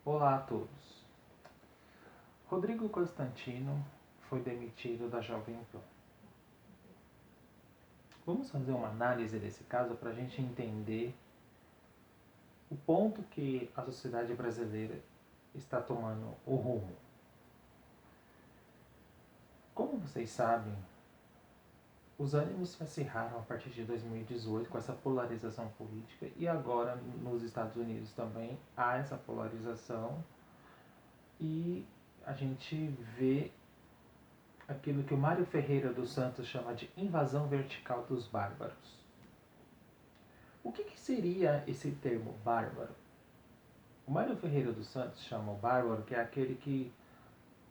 Olá a todos. Rodrigo Constantino foi demitido da Jovem Pan. Vamos fazer uma análise desse caso para a gente entender o ponto que a sociedade brasileira está tomando o rumo. Como vocês sabem, os ânimos se acirraram a partir de 2018 com essa polarização política e agora nos Estados Unidos também há essa polarização e a gente vê aquilo que o Mário Ferreira dos Santos chama de invasão vertical dos bárbaros. O que seria esse termo bárbaro? O Mário Ferreira dos Santos chama o bárbaro que é aquele que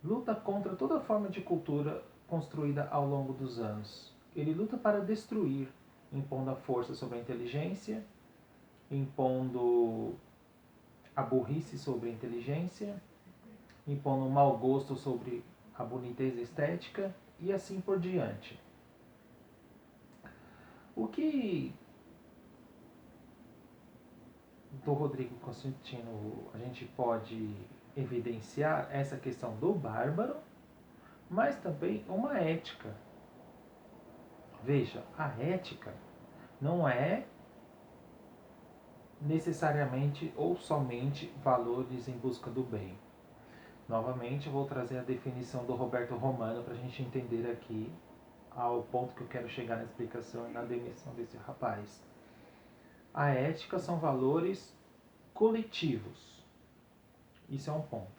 luta contra toda forma de cultura construída ao longo dos anos. Ele luta para destruir, impondo a força sobre a inteligência, impondo a burrice sobre a inteligência, impondo o mau gosto sobre a boniteza estética e assim por diante. O que do Rodrigo Constantino a gente pode evidenciar essa questão do bárbaro, mas também uma ética. Veja, a ética não é necessariamente ou somente valores em busca do bem. Novamente, eu vou trazer a definição do Roberto Romano para a gente entender aqui ao ponto que eu quero chegar na explicação e na demissão desse rapaz. A ética são valores coletivos. Isso é um ponto.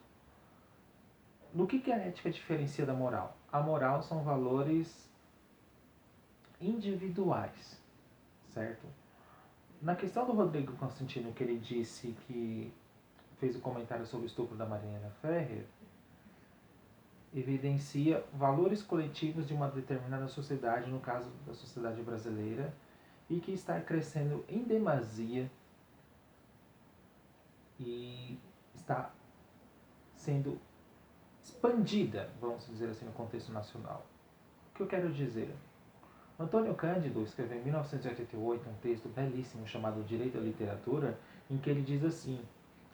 No que a ética diferencia da moral? A moral são valores individuais, certo? Na questão do Rodrigo Constantino, que ele disse que fez o comentário sobre o estupro da Mariana Ferrer, evidencia valores coletivos de uma determinada sociedade, no caso da sociedade brasileira, e que está crescendo em demasia e está sendo expandida, vamos dizer assim, no contexto nacional. O que eu quero dizer? Antônio Cândido escreveu em 1988 um texto belíssimo chamado Direito à Literatura, em que ele diz assim: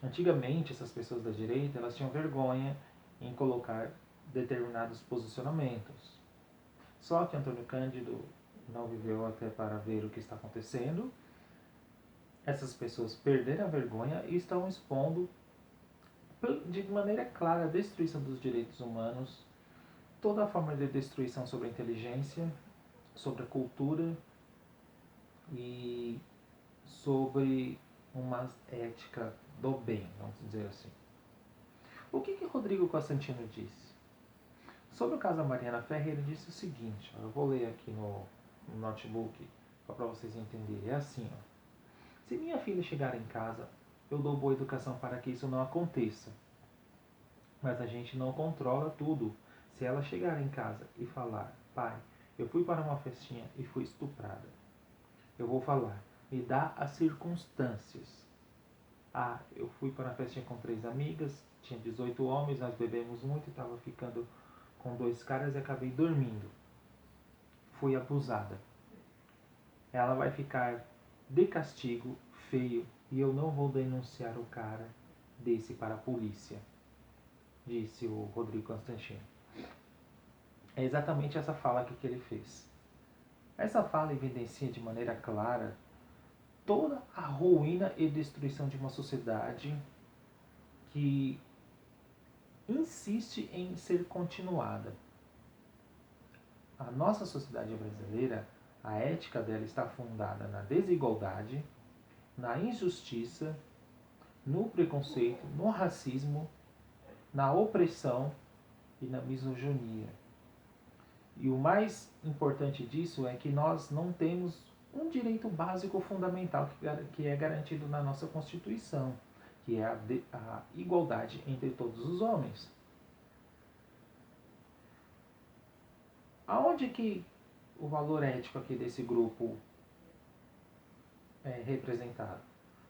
antigamente essas pessoas da direita elas tinham vergonha em colocar determinados posicionamentos. Só que Antônio Cândido não viveu até para ver o que está acontecendo. Essas pessoas perderam a vergonha e estão expondo de maneira clara a destruição dos direitos humanos, toda a forma de destruição sobre a inteligência, sobre a cultura e sobre uma ética do bem, vamos dizer assim. O que Rodrigo Constantino disse? Sobre o caso da Mariana Ferrer, ele disse o seguinte, eu vou ler aqui no notebook para vocês entenderem. É assim, ó. Se minha filha chegar em casa, eu dou boa educação para que isso não aconteça. Mas a gente não controla tudo. Se ela chegar em casa e falar, pai, eu fui para uma festinha e fui estuprada, eu vou falar, me dá as circunstâncias. Ah, eu fui para uma festinha com 3 amigas, tinha 18 homens, nós bebemos muito e estava ficando com 2 caras e acabei dormindo. Fui abusada. Ela vai ficar de castigo feio e eu não vou denunciar o cara desse para a polícia, disse o Rodrigo Constantino. É exatamente essa fala que ele fez. Essa fala evidencia de maneira clara toda a ruína e destruição de uma sociedade que insiste em ser continuada. A nossa sociedade brasileira, a ética dela está fundada na desigualdade, na injustiça, no preconceito, no racismo, na opressão e na misoginia. E o mais importante disso é que nós não temos um direito básico fundamental que é garantido na nossa Constituição, que é a igualdade entre todos os homens. Aonde que o valor ético aqui desse grupo é representado?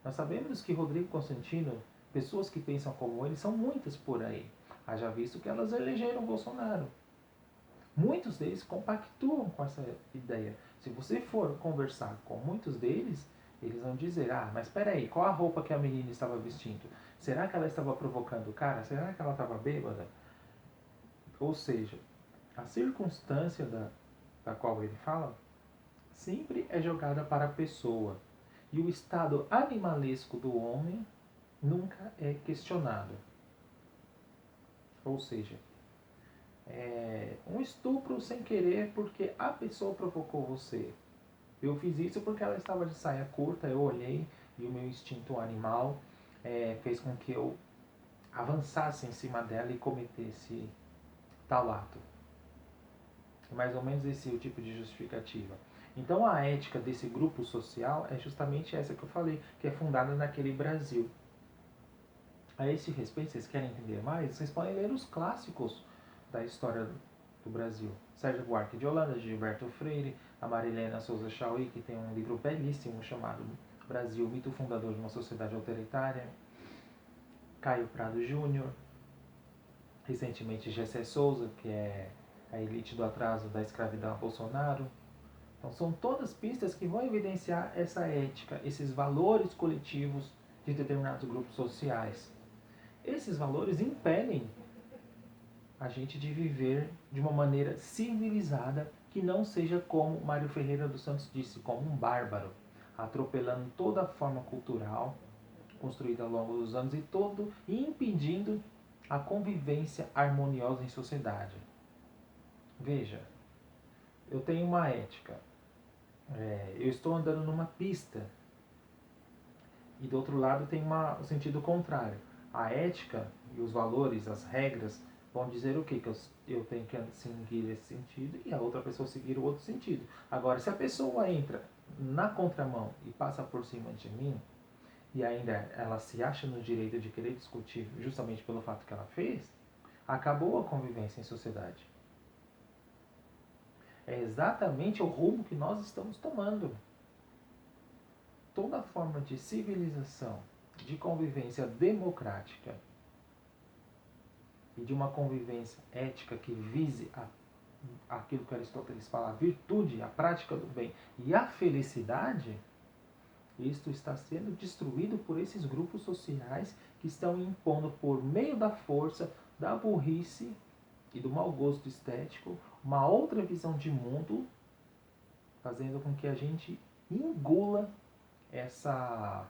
Nós sabemos que Rodrigo Constantino, pessoas que pensam como ele, são muitas por aí. Haja visto que elas elegeram Bolsonaro. Muitos deles compactuam com essa ideia. Se você for conversar com muitos deles, Eles vão dizer, mas peraí, qual a roupa que a menina estava vestindo? Será que ela estava provocando o cara? Será que ela estava bêbada? Ou seja, a circunstância da qual ele fala sempre é jogada para a pessoa. E o estado animalesco do homem nunca é questionado. Ou seja, um estupro sem querer porque a pessoa provocou você. Eu fiz isso porque ela estava de saia curta, eu olhei e o meu instinto animal fez com que eu avançasse em cima dela e cometesse tal ato. É mais ou menos esse o tipo de justificativa. Então a ética desse grupo social é justamente essa que eu falei, que é fundada naquele Brasil. A esse respeito, vocês querem entender mais? Vocês podem ler os clássicos da história do Brasil. Sérgio Buarque de Holanda, Gilberto Freire, a Marilena Souza Chauí, que tem um livro belíssimo chamado Brasil, mito fundador de uma sociedade autoritária. Caio Prado Júnior, recentemente Gessé Souza, que é a elite do atraso da escravidão a Bolsonaro. Então são todas pistas que vão evidenciar essa ética, esses valores coletivos de determinados grupos sociais. Esses valores impelem a gente de viver de uma maneira civilizada que não seja como Mário Ferreira dos Santos disse, como um bárbaro, atropelando toda a forma cultural construída ao longo dos anos e impedindo a convivência harmoniosa em sociedade. Veja, eu tenho uma ética, eu estou andando numa pista e do outro lado tem o sentido contrário. A ética e os valores, as regras, vão dizer o quê? Que eu tenho que seguir esse sentido e a outra pessoa seguir o outro sentido. Agora, se a pessoa entra na contramão e passa por cima de mim, e ainda ela se acha no direito de querer discutir justamente pelo fato que ela fez, acabou a convivência em sociedade. É exatamente o rumo que nós estamos tomando. Toda forma de civilização, de convivência democrática e de uma convivência ética que vise aquilo que Aristóteles fala, a virtude, a prática do bem e a felicidade, isto está sendo destruído por esses grupos sociais que estão impondo por meio da força, da burrice e do mau gosto estético uma outra visão de mundo, fazendo com que a gente engula essa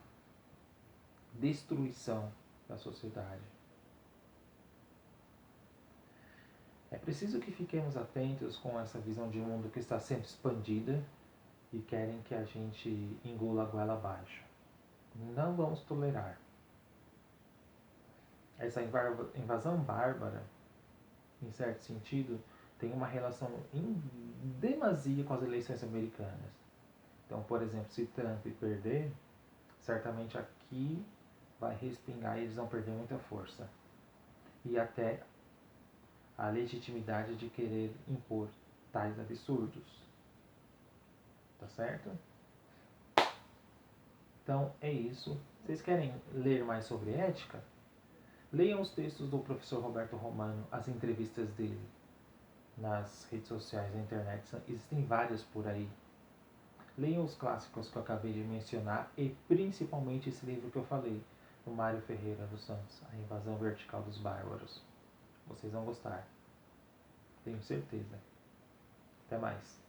destruição da sociedade. É preciso que fiquemos atentos com essa visão de mundo que está sendo expandida e querem que a gente engula a goela abaixo. Não vamos tolerar. Essa invasão bárbara, em certo sentido, tem uma relação em demasia com as eleições americanas. Então, por exemplo, se Trump perder, certamente aqui vai respingar e eles vão perder muita força. E até a legitimidade de querer impor tais absurdos. Tá certo? Então é isso. Vocês querem ler mais sobre ética? Leiam os textos do professor Roberto Romano, as entrevistas dele nas redes sociais, na internet. Existem várias por aí. Leiam os clássicos que eu acabei de mencionar e principalmente esse livro que eu falei, do Mário Ferreira dos Santos, A Invasão Vertical dos Bárbaros. Vocês vão gostar. Tenho certeza. Até mais.